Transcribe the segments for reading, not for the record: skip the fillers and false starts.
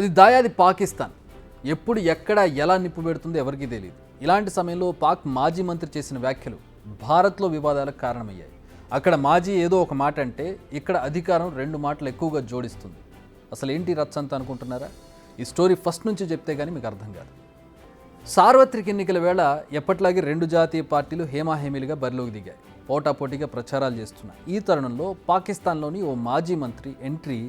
అది దాయాది పాకిస్తాన్. ఎప్పుడు ఎక్కడ ఎలా నిప్పు పెడుతుందో ఎవరికీ తెలియదు. ఇలాంటి సమయంలో పాక్ మాజీ మంత్రి చేసిన వ్యాఖ్యలు భారత్లో వివాదాలకు కారణమయ్యాయి. అక్కడ మాజీ ఏదో ఒక మాట అంటే ఇక్కడ అధికారం 2 మాటలు ఎక్కువగా జోడిస్తుంది. అసలు ఏంటి రచ్చంత అనుకుంటున్నారా? ఈ స్టోరీ ఫస్ట్ నుంచి చెప్తే కానీ మీకు అర్థం కాదు. సార్వత్రిక ఎన్నికల వేళ ఎప్పట్లాగే 2 జాతీయ పార్టీలు హేమాహేమీలుగా బరిలోకి దిగాయి. పోటాపోటీగా ప్రచారాలు చేస్తున్నాయి. ఈ తరుణంలో పాకిస్తాన్లోని ఓ మాజీ మంత్రి ఎంట్రీ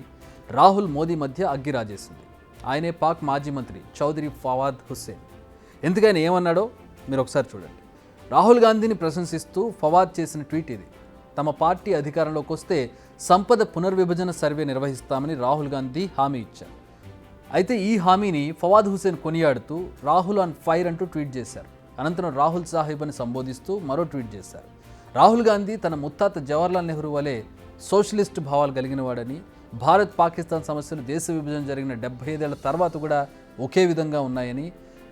రాహుల్ మోదీ మధ్య అగ్గిరాజేసింది. ఆయనే పాక్ మాజీ మంత్రి చౌదరి ఫవాద్ హుస్సేన్. ఎందుకని ఏమన్నాడో మీరు ఒకసారి చూడండి. రాహుల్ గాంధీని ప్రశంసిస్తూ ఫవాద్ చేసిన ట్వీట్ ఇది. తమ పార్టీ అధికారంలోకి వస్తే సంపద పునర్విభజన సర్వే నిర్వహిస్తామని రాహుల్ గాంధీ హామీ ఇచ్చారు. అయితే ఈ హామీని ఫవాద్ హుస్సేన్ కొనియాడుతూ రాహుల్ ఆన్ ఫైర్ అంటూ ట్వీట్ చేశారు. అనంతరం రాహుల్ సాహిబ్ అని సంబోధిస్తూ మరో ట్వీట్ చేశారు. రాహుల్ గాంధీ తన ముత్తాత జవహర్లాల్ నెహ్రూ వలె సోషలిస్ట్ భావాలు కలిగినవాడని, భారత్ పాకిస్తాన్ సమస్యలు దేశ విభజన జరిగిన 75 ఏళ్ల తర్వాత కూడా ఒకే విధంగా ఉన్నాయని,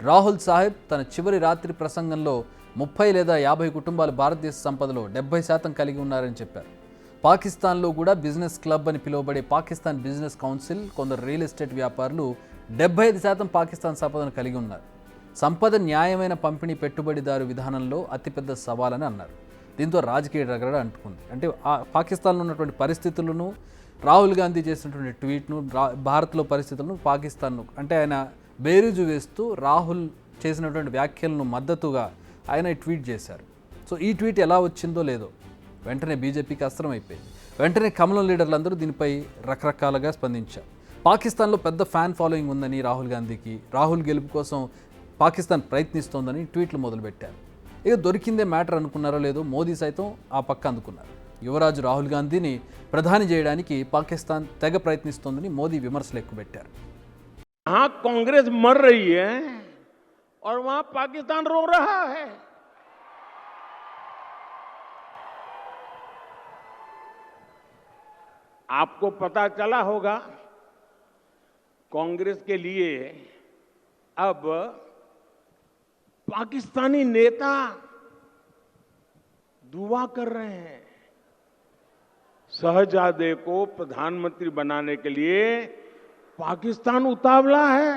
రాహుల్ సాహిబ్ తన చివరి రాత్రి ప్రసంగంలో 30 లేదా 50 కుటుంబాలు భారతదేశ సంపదలో 70% కలిగి ఉన్నారని చెప్పారు. పాకిస్తాన్లో కూడా బిజినెస్ క్లబ్ అని పిలువబడే పాకిస్తాన్ బిజినెస్ కౌన్సిల్, కొందరు రియల్ ఎస్టేట్ వ్యాపారులు 75% పాకిస్తాన్ సంపదను కలిగి ఉన్నారు. సంపద న్యాయమైన పంపిణీ పెట్టుబడిదారు విధానంలో అతిపెద్ద సవాలని అన్నారు. దీంతో రాజకీయ రగడ అంటుకుంది. అంటే పాకిస్తాన్లో ఉన్నటువంటి పరిస్థితులను, రాహుల్ గాంధీ చేసినటువంటి ట్వీట్ను, భారత్లో పరిస్థితులను, పాకిస్తాన్ను అంటే ఆయన బేరీజు వేస్తూ రాహుల్ చేసినటువంటి వ్యాఖ్యలను మద్దతుగా ఆయన ట్వీట్ చేశారు. సో ఈ ట్వీట్ ఎలా వచ్చిందో లేదో వెంటనే బీజేపీకి అస్త్రం అయిపోయింది. వెంటనే కమలం లీడర్లందరూ దీనిపై రకరకాలుగా స్పందించారు. పాకిస్తాన్లో పెద్ద ఫ్యాన్ ఫాలోయింగ్ ఉందని రాహుల్ గాంధీకి, రాహుల్ గెలుపు కోసం పాకిస్తాన్ ప్రయత్నిస్తోందని ట్వీట్లు మొదలుపెట్టారు. ఇక దొరికిందే మ్యాటర్ అనుకున్నారో లేదో మోదీ సైతం ఆ పక్క అందుకున్నారు. యువరాజు రాహుల్ గాంధీని ప్రధాని చేయడానికి పాకిస్తాన్ తెగ ప్రయత్నిస్తోందని మోదీ విమర్శలు ఎక్కుపెట్టారు. यहाँ कांग्रेस मर रही है और वहां पाकिस्तान रो रहा है। आपको पता चला होगा कांग्रेस के लिए अब पाकिस्तानी नेता दुआ कर रहे हैं। शहजादे को प्रधानमंत्री बनाने के लिए पाकिस्तान उतावला है।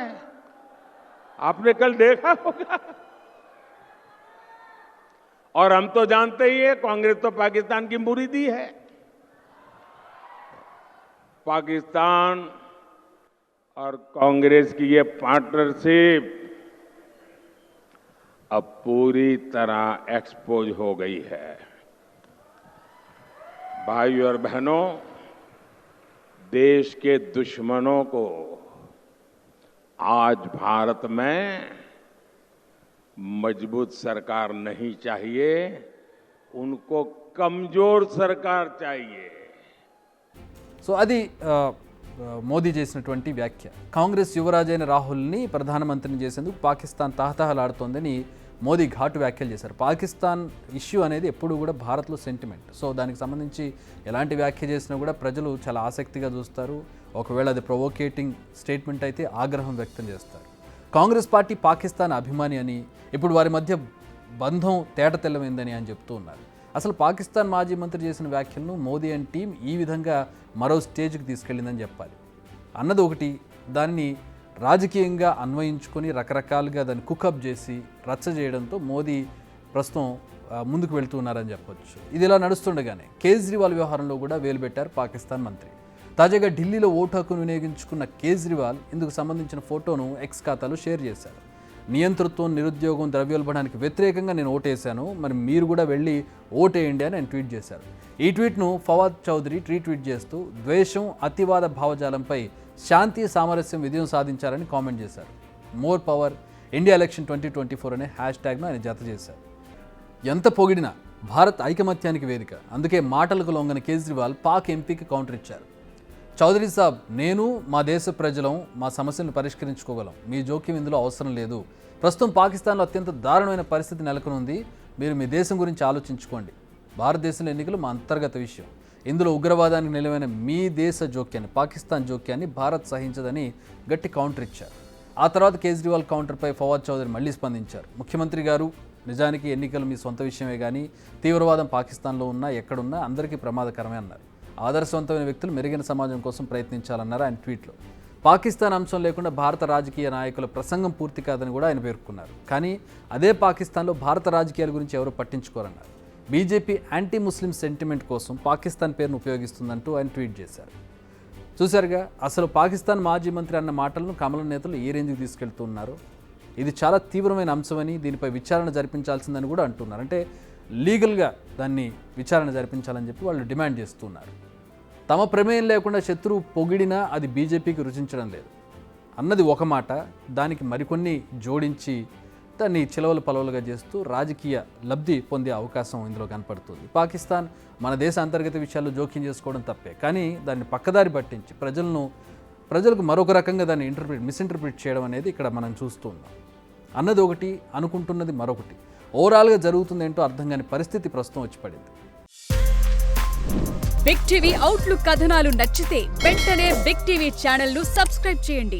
आपने कल देखा होगा। और हम तो जानते ही है कांग्रेस तो पाकिस्तान की मुरीदी है। पाकिस्तान और कांग्रेस की ये पार्टनरशिप अब पूरी तरह एक्सपोज हो गई है। भाइयों और बहनों, देश के दुश्मनों को आज भारत में मजबूत सरकार नहीं चाहिए, उनको कमजोर सरकार चाहिए। సో అది మోదీ చేసినటువంటి వ్యాఖ్య. కాంగ్రెస్ యువరాజైన రాహుల్ని ప్రధానమంత్రిని చేసేందుకు పాకిస్తాన్ తహతహలాడుతోందని మోదీ ఘాటు వ్యాఖ్యలు చేశారు. పాకిస్తాన్ ఇష్యూ అనేది ఎప్పుడు కూడా భారత్లో సెంటిమెంట్. సో దానికి సంబంధించి ఎలాంటి వ్యాఖ్య చేసినా కూడా ప్రజలు చాలా ఆసక్తిగా చూస్తారు. ఒకవేళ అది ప్రొవోకేటింగ్ స్టేట్మెంట్ అయితే ఆగ్రహం వ్యక్తం చేస్తారు. కాంగ్రెస్ పార్టీ పాకిస్తాన్ అభిమాని అని, ఇప్పుడు వారి మధ్య బంధం తేటతెల్లమైందని అని చెప్తూ ఉన్నారు. అసలు పాకిస్తాన్ మాజీ మంత్రి చేసిన వ్యాఖ్యలను మోదీ అండ్ టీం ఈ విధంగా మరో స్టేజ్కి తీసుకెళ్ళిందని చెప్పాలి. అన్నది ఒకటి, దాన్ని రాజకీయంగా అన్వయించుకొని రకరకాలుగా దాన్ని కుకప్ చేసి రచ్చ చేయడంతో మోదీ ప్రస్తుతం ముందుకు వెళ్తూ ఉన్నారని చెప్పొచ్చు. ఇది ఇలా నడుస్తుండగానే కేజ్రీవాల్ వ్యవహారంలో కూడా వేలు పెట్టారు పాకిస్తాన్ మంత్రి. తాజాగా ఢిల్లీలో ఓటు హక్కును వినియోగించుకున్న కేజ్రీవాల్ ఇందుకు సంబంధించిన ఫోటోను ఎక్స్ ఖాతాలో షేర్ చేశారు. నియంతృత్వం, నిరుద్యోగం, ద్రవ్యోల్బణానికి వ్యతిరేకంగా నేను ఓటేశాను, మరి మీరు కూడా వెళ్ళి ఓటేయండి అని ఆయన ట్వీట్ చేశారు. ఈ ట్వీట్ను ఫవాద్ చౌదరి రీట్వీట్ చేస్తూ ద్వేషం, అతివాద భావజాలంపై శాంతి, సామరస్యం విజయం సాధించారని కామెంట్ చేశారు. మోర్ పవర్, ఇండియా ఎలక్షన్ 2024 అనే హ్యాష్ట్యాగ్ను ఆయన జత చేశారు. ఎంత పొగిడినా భారత్ ఐకమత్యానికి వేదిక, అందుకే మాటలకు లొంగని కేజ్రీవాల్ పాక్ ఎంపీకి కౌంటర్ ఇచ్చారు. చౌదరి సాబ్, నేను, మా దేశ ప్రజలం మా సమస్యలను పరిష్కరించుకోగలం, మీ జోక్యం ఇందులో అవసరం లేదు. ప్రస్తుతం పాకిస్తాన్లో అత్యంత దారుణమైన పరిస్థితి నెలకొనుంది, మీరు మీ దేశం గురించి ఆలోచించుకోండి. భారతదేశంలో ఎన్నికలు మా అంతర్గత విషయం, ఇందులో ఉగ్రవాదానికి నిలవైన మీ దేశ జోక్యాన్ని, పాకిస్తాన్ జోక్యాన్ని భారత్ సహించదని గట్టి కౌంటర్ ఇచ్చారు. ఆ తర్వాత కేజ్రీవాల్ కౌంటర్పై ఫవాద్ చౌదరి మళ్లీ స్పందించారు. ముఖ్యమంత్రి గారు, నిజానికి ఎన్నికలు మీ సొంత విషయమే కానీ తీవ్రవాదం పాకిస్తాన్లో ఉన్నా ఎక్కడున్నా అందరికీ ప్రమాదకరమే అన్నారు. ఆదర్శవంతమైన వ్యక్తులు మెరుగైన సమాజం కోసం ప్రయత్నించాలన్నారు ఆయన ట్వీట్లో. పాకిస్తాన్ అంశం లేకుండా భారత రాజకీయ నాయకుల ప్రసంగం పూర్తి కాదని కూడా ఆయన పేర్కొన్నారు. కానీ అదే పాకిస్తాన్లో భారత రాజకీయాల గురించి ఎవరు పట్టించుకోరన్నారు. బీజేపీ యాంటీ ముస్లిం సెంటిమెంట్ కోసం పాకిస్తాన్ పేరును ఉపయోగిస్తుందంటూ ఆయన ట్వీట్ చేశారు. చూశారుగా, అసలు పాకిస్తాన్ మాజీ మంత్రి అన్న మాటలను కమల నేతలు ఏ రేంజ్కి తీసుకెళ్తున్నారు. ఇది చాలా తీవ్రమైన అంశమని, దీనిపై విచారణ జరిపించాల్సిందని కూడా అంటున్నారు. అంటే లీగల్గా దాన్ని విచారణ జరిపించాలని చెప్పి వాళ్ళు డిమాండ్ చేస్తున్నారు. తమ ప్రమేయం లేకుండా శత్రువు పొగిడినా అది బీజేపీకి రుచించడం లేదు అన్నది ఒక మాట. దానికి మరికొన్ని జోడించి దాన్ని చిలవలు పలవలుగా చేస్తూ రాజకీయ లబ్ధి పొందే అవకాశం ఇందులో కనపడుతుంది. పాకిస్తాన్ మన దేశ అంతర్గత విషయాల్లో జోక్యం చేసుకోవడం తప్పే, కానీ దాన్ని పక్కదారి పట్టించి ప్రజలకు మరొక రకంగా దాన్ని మిస్ఇంటర్ప్రిట్ చేయడం అనేది ఇక్కడ మనం చూస్తున్నాం. అన్నది ఒకటి, అనుకుంటున్నది మరొకటి. ఓవరాల్గా జరుగుతుంది ఏంటో అర్థం కాని పరిస్థితి ప్రస్తుతం వచ్చి పడింది. బిగ్ టీవీ అవుట్లుక్ కథనాలు నచ్చితే వెంటనే బిగ్ టీవీ ఛానల్ ను సబ్స్క్రైబ్ చేయండి.